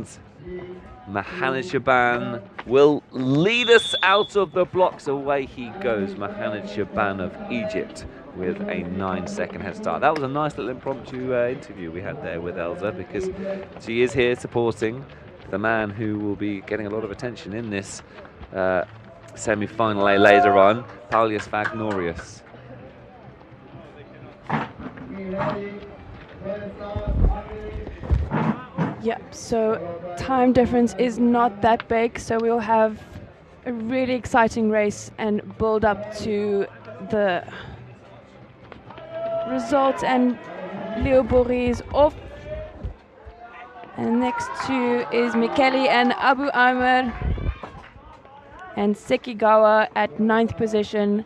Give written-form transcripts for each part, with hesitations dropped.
And Mohamed Shaban will lead us out of the blocks. Away he goes, Mohamed Shaban of Egypt, with a 9-second head start. That was a nice little impromptu interview we had there with Elsa, because she is here supporting the man who will be getting a lot of attention in this semi-final laser-run, Paulius Vagnorius. Yep, so time difference is not that big, so we'll have a really exciting race and build up to the result. And Leo Bouri is off, and next to is Michele and Abu Amr, and Sekigawa at 9th position.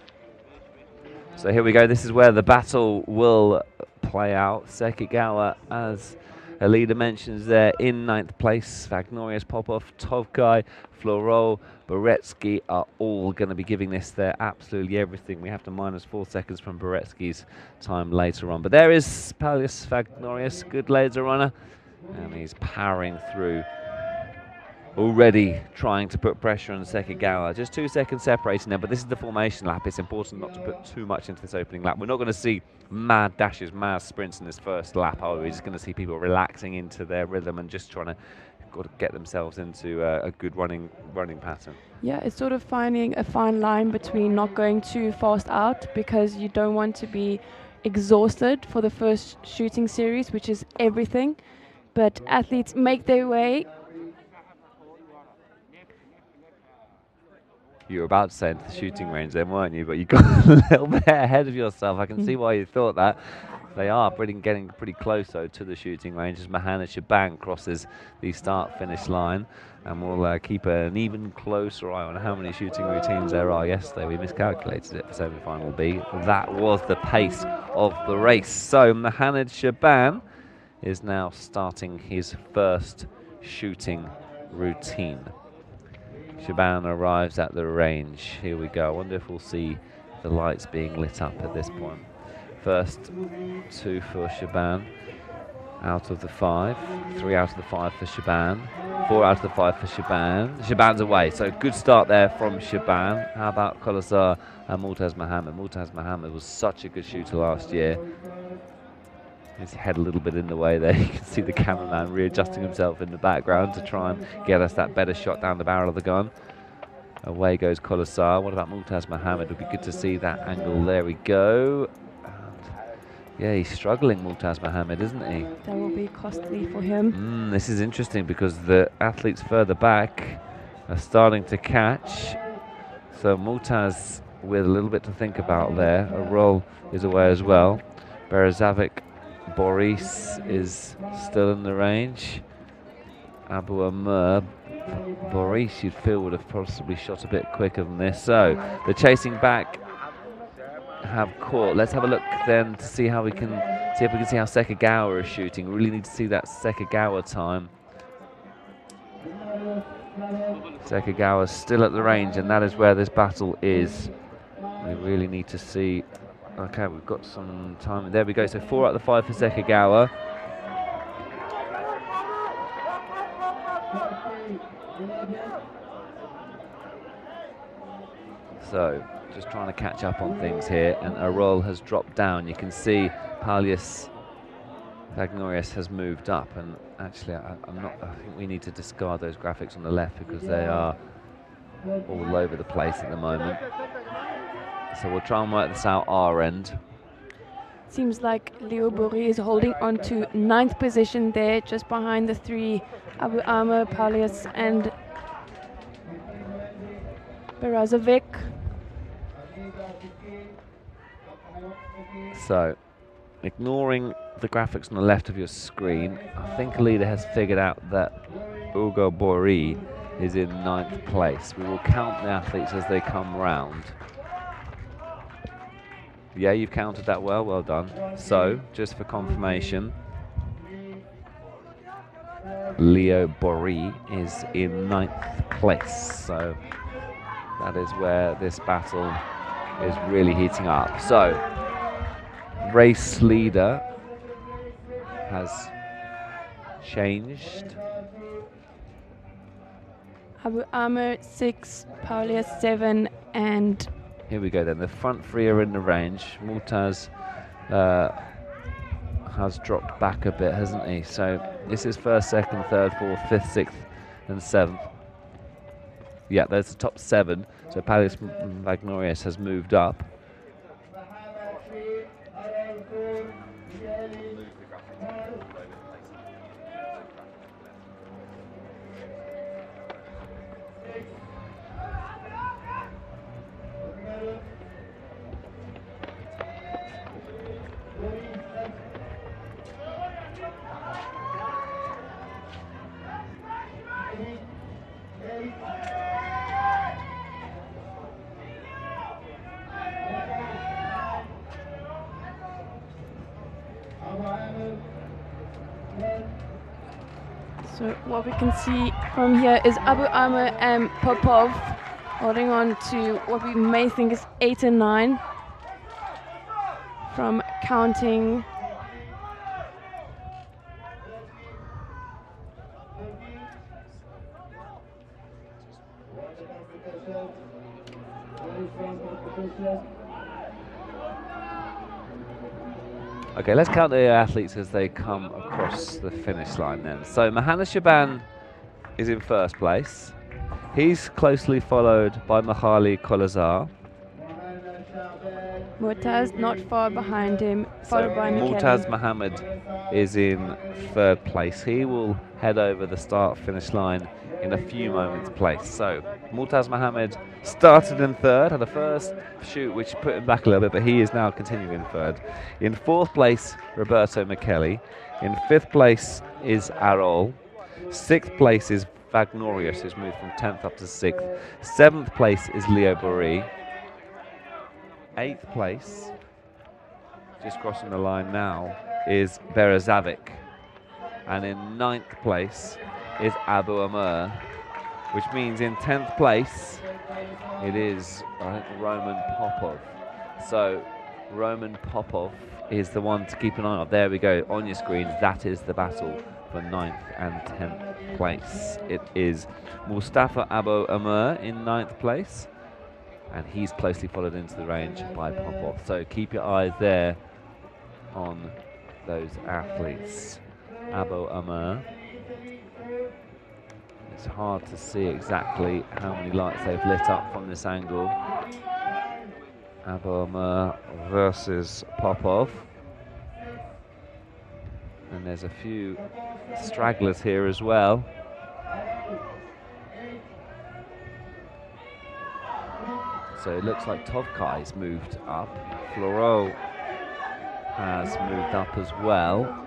So here we go, this is where the battle will play out. Sekigawa, as a leader mentions there, in 9th place. Vagnorius, Popov, Tovkai, Floro, Boretsky are all going to be giving this their absolutely everything. We have to minus 4 seconds from Boretsky's time later on. But there is Paulius Vagnorius, good laser runner, and he's powering through, already trying to put pressure on Sekigawa. Just 2 seconds separating now, but this is the formation lap. It's important not to put too much into this opening lap. We're not going to see mad dashes, mad sprints in this first lap, are we? We're just going to see people relaxing into their rhythm and just trying to get themselves into a good running pattern. Yeah, it's sort of finding a fine line between not going too fast out, because you don't want to be exhausted for the first shooting series, which is everything. But athletes make their way. You were about to say into the shooting range then, weren't you? But you got a little bit ahead of yourself. I can see why you thought that. They are getting pretty close, though, to the shooting range as Mohamed Shaban crosses the start-finish line. And we'll keep an even closer eye on how many shooting routines there are. Yesterday we miscalculated it for semi-final B. That was the pace of the race. So Mohamed Shaban is now starting his first shooting routine. Shaban arrives at the range. Here we go. I wonder if we'll see the lights being lit up at this point. First 2 for Shaban out of the 5. 3 out of the 5 for Shaban. 4 out of the 5 for Shaban. Shaban's away, so good start there from Shaban. How about Kolasar and Multaz Mohammed? Multaz Mohammed was such a good shooter last year. His head a little bit in the way there. You can see the cameraman readjusting himself in the background to try and get us that better shot down the barrel of the gun. Away goes Kolasar. What about Multaz Mohammed? It would be good to see that angle. There we go. And yeah, he's struggling, Multaz Mohammed, isn't he? That will be costly for him. This is interesting because the athletes further back are starting to catch. So Multaz with a little bit to think about there. A roll is away as well. Berezavic Boris is still in the range. Abu Amr, Boris you'd feel would have possibly shot a bit quicker than this. So the chasing back have caught. Let's have a look then to see how we can see if we can see how Sekigawa is shooting. We really need to see that Sekigawa time. Sekigawa's still at the range, and that is where this battle is. We really need to see. Okay, we've got some time. There we go. So 4 out of the 5 for Sekigawa. So just trying to catch up on things here, and Arol has dropped down. You can see Paulius Vagnorius has moved up, and actually I think we need to discard those graphics on the left because they are all over the place at the moment. So we'll try and work this out our end. Seems like Leo Bouri is holding on to 9th position there, just behind the 3 Abu Amr, Paulius and Berazovic. So, ignoring the graphics on the left of your screen, I think a leader has figured out that Ugo Bouri is in 9th place. We will count the athletes as they come round. Yeah, you've counted that well, well done. So, just for confirmation, Leo Bouri is in 9th place. So, that is where this battle is really heating up. So, race leader has changed. Abu Amr 6, Paulia 7, and here we go then. The front three are in the range. Multaz has dropped back a bit, hasn't he? So this is first, second, third, fourth, fifth, sixth, and seventh. Yeah, there's the top 7. So Palace Vagnorius has moved up. so what we can see from here is Abu Amr and Popov holding on to what we may think is 8 and 9 from counting. Okay, let's count the athletes as they come across the finish line then. So Mahana Shaban is in first place. He's closely followed by Mihaly Kolazar. Murtaz not far behind him, followed by Murtaz Mikeli. Mohammed is in third place. He will head over the start-finish line in a few moments' place. So Murtaz Mohammed started in third, had a first shoot which put him back a little bit, but he is now continuing third. In fourth place, Roberto Mikeli. In fifth place is Arol. Sixth place is Vagnorius, who's moved from 10th up to 6th. Seventh place is Leo Boree. Eighth place, just crossing the line now, is Berezavic. And in ninth place is Abu Amr, which means in 10th place it is, I think, Roman Popov. So Roman Popov is the one to keep an eye on. There we go, on your screens, that is the battle for 9th and 10th place. It is Mustafa Abu Amr in 9th place, and he's closely followed into the range by Popov. So keep your eyes there on those athletes. Abu Amr. It's hard to see exactly how many lights they've lit up from this angle. Abu Amr versus Popov. And there's a few stragglers here as well. So it looks like Tовкай's moved up. Floro has moved up as well.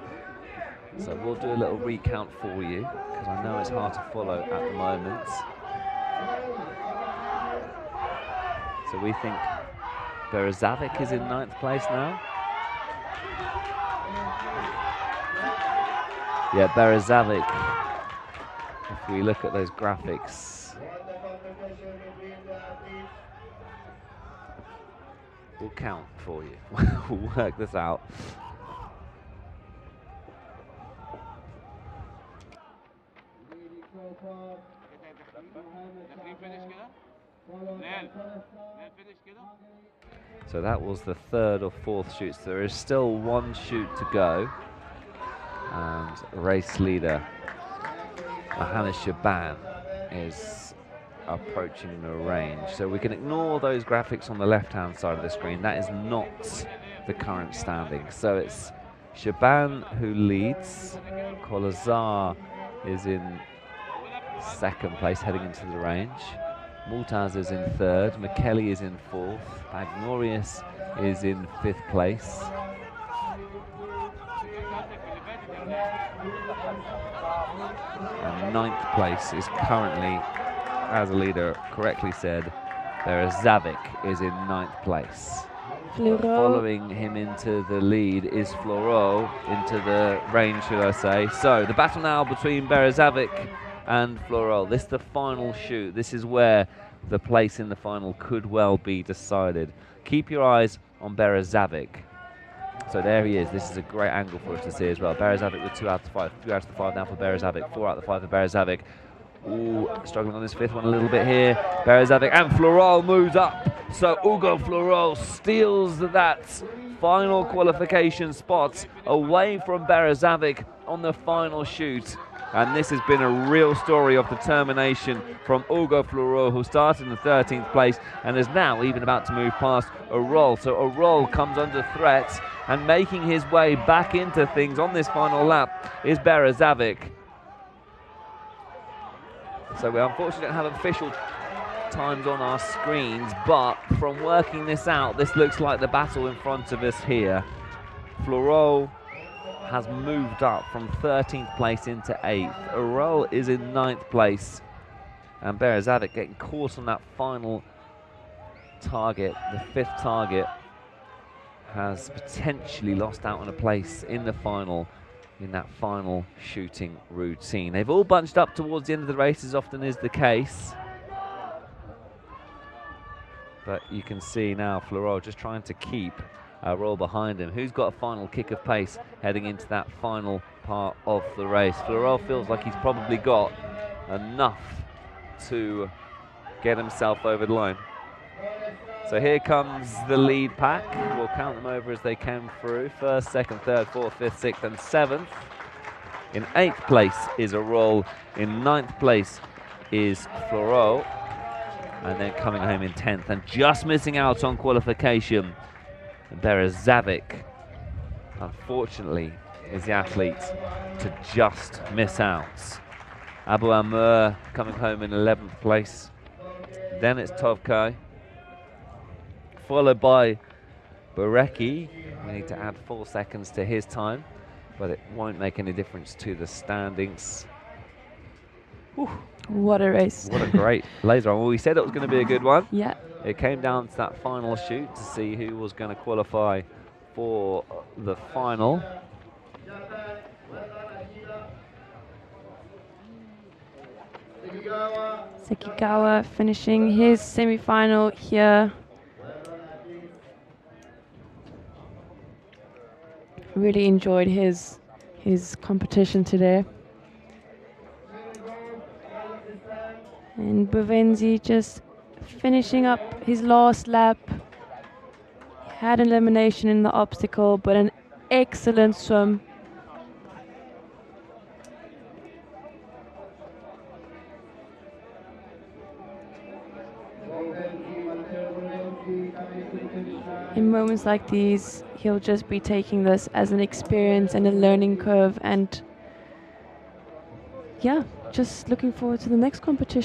So we'll do a little recount for you, because I know it's hard to follow at the moment. So we think Berezavic is in 9th place now. Yeah, Berezavic, if we look at those graphics, we'll count for you. We'll work this out. So that was the 3rd or 4th shoot. So there is still 1 shoot to go. And race leader Mahana Shaban is approaching the range. So we can ignore those graphics on the left-hand side of the screen. That is not the current standing. So it's Shaban who leads. Kolazar is in 2nd place, heading into the range. Murtaz is in 3rd. Mikeli is in 4th. Vagnorius is in 5th place. And 9th place is currently, as a leader correctly said, Berezavic is in 9th place. Floro. Following him into the lead is Floro, into the range, should I say. So the battle now between Berezavic and Floro. This is the final shoot. This is where the place in the final could well be decided. Keep your eyes on Berezavic. So there he is. This is a great angle for us to see as well. Berezavic with 2 out of 5. 2 out of the 5 now for Berezavic. 4 out of the 5 for Berezavic. Ooh, struggling on his fifth one a little bit here. Berezavic and Floral moves up. So Hugo Floral steals that final qualification spot away from Berezavic on the final shoot. And this has been a real story of determination from Hugo Floral, who started in the 13th place and is now even about to move past Arol. So Arol comes under threat, and making his way back into things on this final lap is Berezavic. So we unfortunately don't have official times on our screens, but from working this out, this looks like the battle in front of us here. Floral has moved up from 13th place into 8th. Arol is in 9th place, and Berezavic getting caught on that final target, the 5th target, has potentially lost out on a place in the final, in that final shooting routine. They've all bunched up towards the end of the race, as often is the case. But you can see now Floral just trying to keep Arol behind him, who's got a final kick of pace heading into that final part of the race. Floral feels like he's probably got enough to get himself over the line. So here comes the lead pack. We'll count them over as they came through. First, second, third, fourth, fifth, sixth and seventh. In 8th place is Arol. In 9th place is Floral. And then coming home in 10th and just missing out on qualification, Berezavic, unfortunately, is the athlete to just miss out. Abu Amr coming home in 11th place. Then it's Tовкай, followed by Bareki. We need to add 4 seconds to his time, but it won't make any difference to the standings. Whew. What a race. What a great laser. Well, we said it was going to be a good one. Yeah. It came down to that final shoot to see who was going to qualify for the final. Sekigawa finishing his semi-final here. Really enjoyed his competition today. And Bovenzi just finishing up his last lap. He had an elimination in the obstacle, but an excellent swim. In moments like these, he'll just be taking this as an experience and a learning curve, and yeah, just looking forward to the next competition.